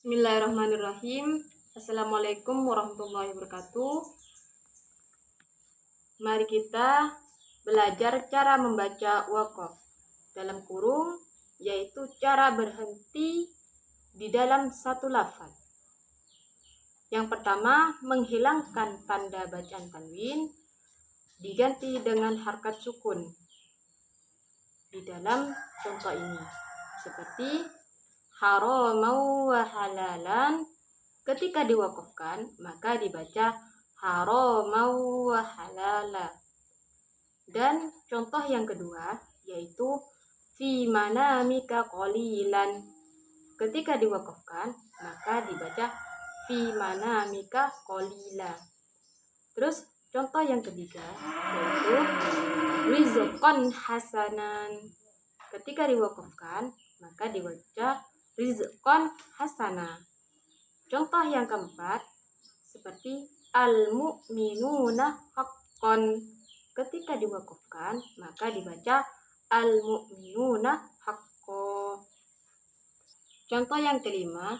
Bismillahirrahmanirrahim. Assalamualaikum warahmatullahi wabarakatuh. Mari kita belajar cara membaca waqaf dalam kurung, yaitu cara berhenti di dalam satu lafaz. Yang pertama, menghilangkan tanda bacaan tanwin diganti dengan harkat sukun di dalam contoh ini, seperti haramau wa halalan. Ketika diwakafkan maka dibaca haramau wa halala. Dan contoh yang kedua yaitu fi manamika qalilan. Ketika diwakafkan maka dibaca fi manamika qalila. Terus contoh yang ketiga yaitu rizqan hasanan. Ketika diwakafkan maka dibaca rizqan hasana. Contoh yang keempat seperti al-mu'minuna haqqan. Ketika diwakafkan maka dibaca al-mu'minuna haqqan. Contoh yang kelima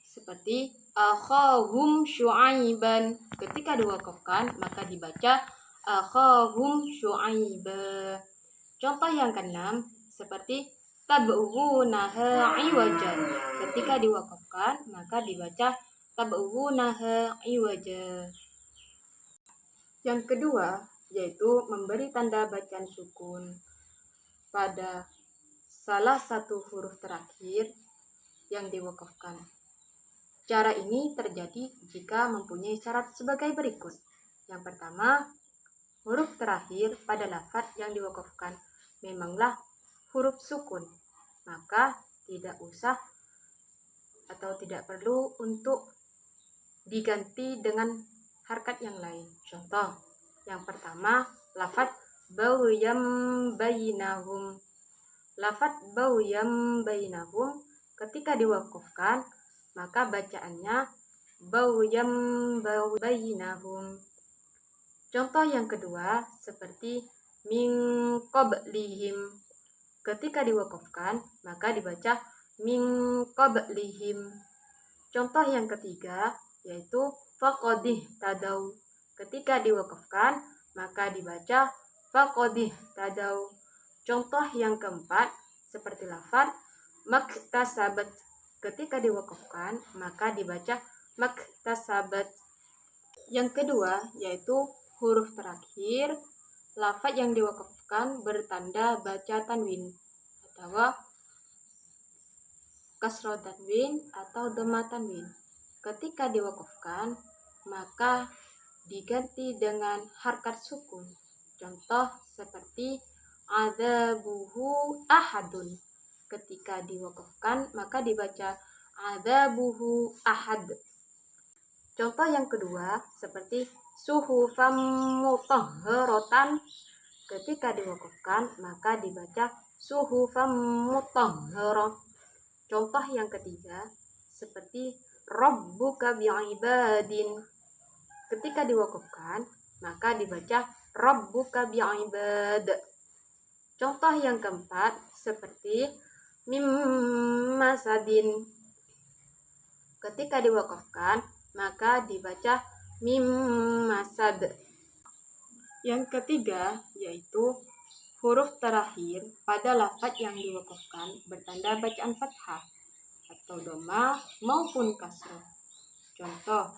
seperti akhahum syu'aiban. Ketika diwakafkan maka dibaca akhahum syu'aiba. Contoh yang keenam seperti tabghunaha iwajan. Ketika diwakafkan maka dibaca tabghunaha iwaja. Yang kedua yaitu memberi tanda bacaan sukun pada salah satu huruf terakhir yang diwakafkan. Cara ini terjadi jika mempunyai syarat sebagai berikut. Yang pertama, huruf terakhir pada lafaz yang diwakafkan memanglah huruf sukun, maka tidak usah atau tidak perlu untuk diganti dengan harkat yang lain. Contoh, yang pertama, lafaz bawyam bainahum. Lafaz bawyam bainahum ketika diwakafkan maka bacaannya bawyam bainahum. Contoh yang kedua seperti min qablihim. Ketika diwakafkan maka dibaca min qablihim. Contoh yang ketiga yaitu faqadih tadau. Ketika diwakafkan maka dibaca faqadih tadau. Contoh yang keempat seperti lafaz maktasabat. Ketika diwakafkan maka dibaca maktasabat. Yang kedua yaitu huruf terakhir lafaz yang diwakafkan bertanda baca tanwin atau kasroh tanwin atau dhamma tanwin. Ketika diwakafkan maka diganti dengan harkat sukun. Contoh seperti adzabuhu ahadun. Ketika diwakafkan maka dibaca adzabuhu ahad. Contoh yang kedua seperti suhufam mutahharatan. Ketika diwakafkan maka dibaca suhufam mutahharah. Contoh yang ketiga seperti rabbuka bi'ibadin. Ketika diwakafkan maka dibaca rabbuka bi'ibad. Contoh yang keempat seperti mimmasadin. Ketika diwakafkan maka dibaca mimmasad. Yang ketiga yaitu huruf terakhir pada lafaz yang diwakafkan bertanda bacaan fathah atau dhamma maupun kasroh. Contoh,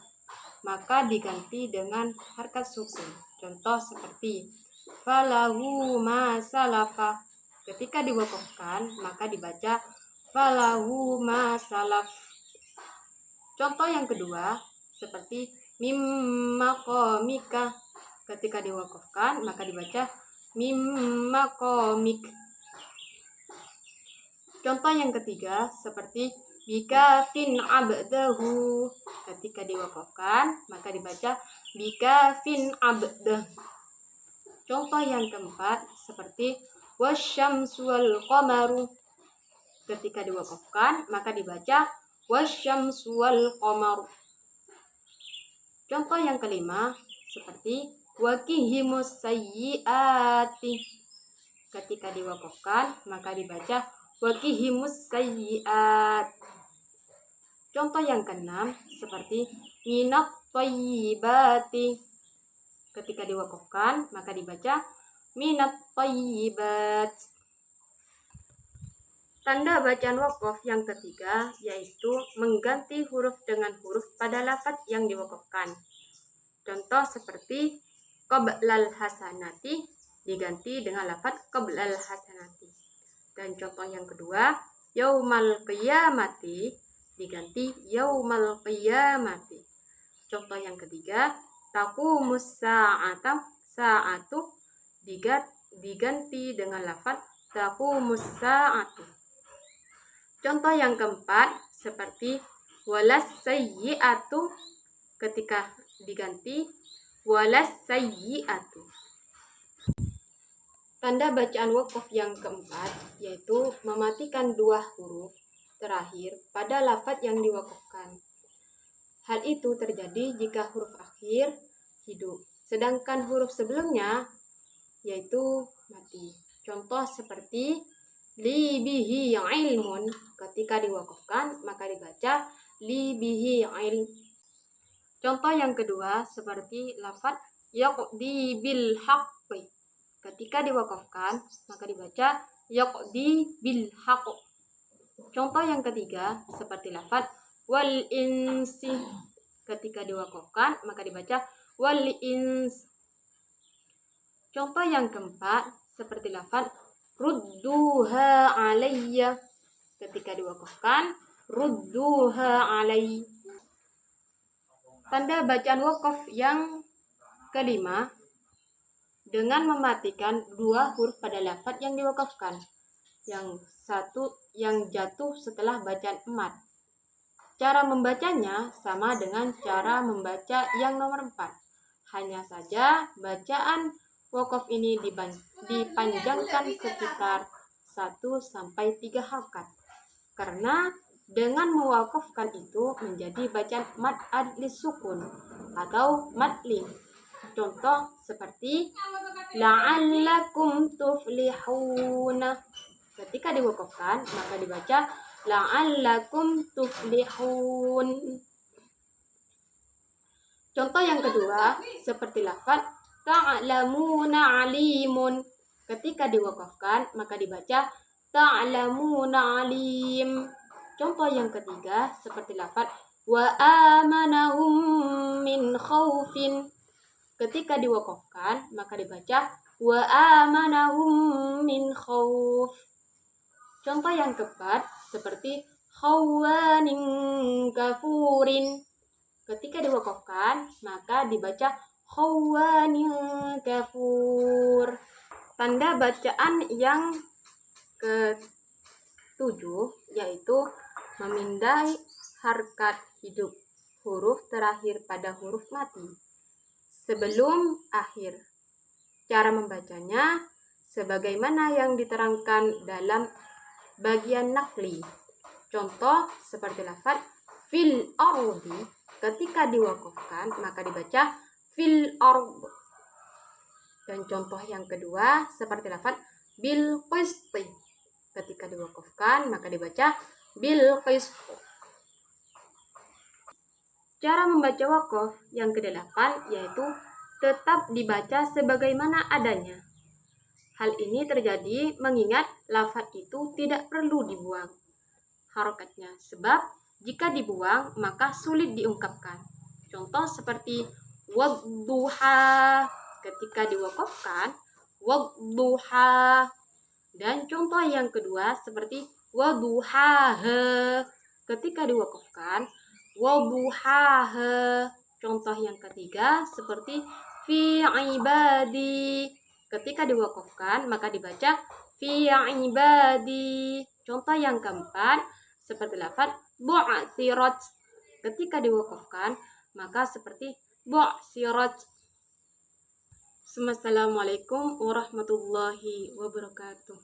maka diganti dengan harkat sukun. Contoh seperti falahu ma salafa. Ketika diwakafkan maka dibaca falahu ma salaf. Contoh yang kedua seperti mimma qamika. Ketika diwakafkan maka dibaca mimma qamik. Contoh yang ketiga seperti bikafin abdahu. Ketika diwakafkan maka dibaca bikafin abdah. Contoh yang keempat seperti wasyamsu wal qamaru. Ketika diwakafkan maka dibaca wasyamsu wal qamaru. Contoh yang kelima seperti waqihimus sayyiati. Ketika diwakafkan maka dibaca waqihimus sayyiat. Contoh yang keenam seperti minat thayyibati. Ketika diwakafkan maka dibaca minat thayyibat. Tanda bacaan wakaf yang ketiga yaitu mengganti huruf dengan huruf pada lafaz yang diwakafkan. Contoh seperti qablal hasanati diganti dengan lafaz qablal hasanati. Dan contoh yang kedua, yaumal qiyamati diganti yaumal qiyamati. Contoh yang ketiga, taqumus sa'atu diganti dengan lafaz taqumus sa'atu. Contoh yang keempat seperti walas sayyi'atu ketika diganti walas sayyi'atu. Tanda bacaan wakaf yang keempat yaitu mematikan dua huruf terakhir pada lafaz yang diwakafkan. Hal itu terjadi jika huruf akhir hidup, sedangkan huruf sebelumnya yaitu mati. Contoh seperti li bihi ilmun, ketika diwakafkan maka dibaca li bihi ilm. Contoh yang kedua seperti lafaz yaqdi bil haqqi. Ketika diwakafkan maka dibaca yaqdi bil haqq. Contoh yang ketiga seperti lafaz wal insi. Ketika diwakafkan maka dibaca wal ins. Contoh yang keempat seperti lafaz rudduha alayya. Ketika diwakafkan rudduha alayya. Tanda bacaan wakaf yang kelima dengan mematikan dua huruf pada lafaz yang diwakafkan. Yang satu yang jatuh setelah bacaan emat. Cara membacanya sama dengan cara membaca yang nomor 4. Hanya saja bacaan wakaf ini dipanjangkan sekitar 1-3 harokat. Karena dengan mewakafkan itu menjadi bacaan mad adlis sukun atau madlin. Contoh seperti la'allakum tuflihuna. Ketika diwakafkan maka dibaca la'allakum tuflihun. Contoh yang kedua seperti lafaz ta'lamuna alimun. Ketika diwakafkan maka dibaca ta'lamuna alim. Contoh yang ketiga seperti lafaz wa amanahum min khaufin. Ketika diwakafkan maka dibaca wa amanahum min khauf. Contoh yang keempat seperti khawanin kafurin. Ketika diwakafkan maka dibaca khawanin kafur. Tanda bacaan yang ke-7 yaitu memindai harkat hidup huruf terakhir pada huruf mati sebelum akhir. Cara membacanya sebagaimana yang diterangkan dalam bagian nakli. Contoh seperti lafaz fil ardi. Ketika diwakafkan maka dibaca fil ard. Dan contoh yang kedua seperti lafaz bil qisti. Ketika diwakafkan maka dibaca bil qist. Cara membaca wakaf yang ke-8 yaitu tetap dibaca sebagaimana adanya. Hal ini terjadi mengingat lafaz itu tidak perlu dibuang harokatnya, sebab jika dibuang maka sulit diungkapkan. Contoh seperti wadduha. Ketika diwakafkan wadduha. Dan contoh yang kedua seperti wadduhaha. Ketika diwakafkan wadduhaha. Contoh yang ketiga seperti fi ibadi. Ketika diwakafkan maka dibaca fi ibadi. Contoh yang keempat seperti lafaz bu'tsirat. Ketika diwakafkan maka seperti bu'tsirat. Assalamualaikum warahmatullahi wabarakatuh.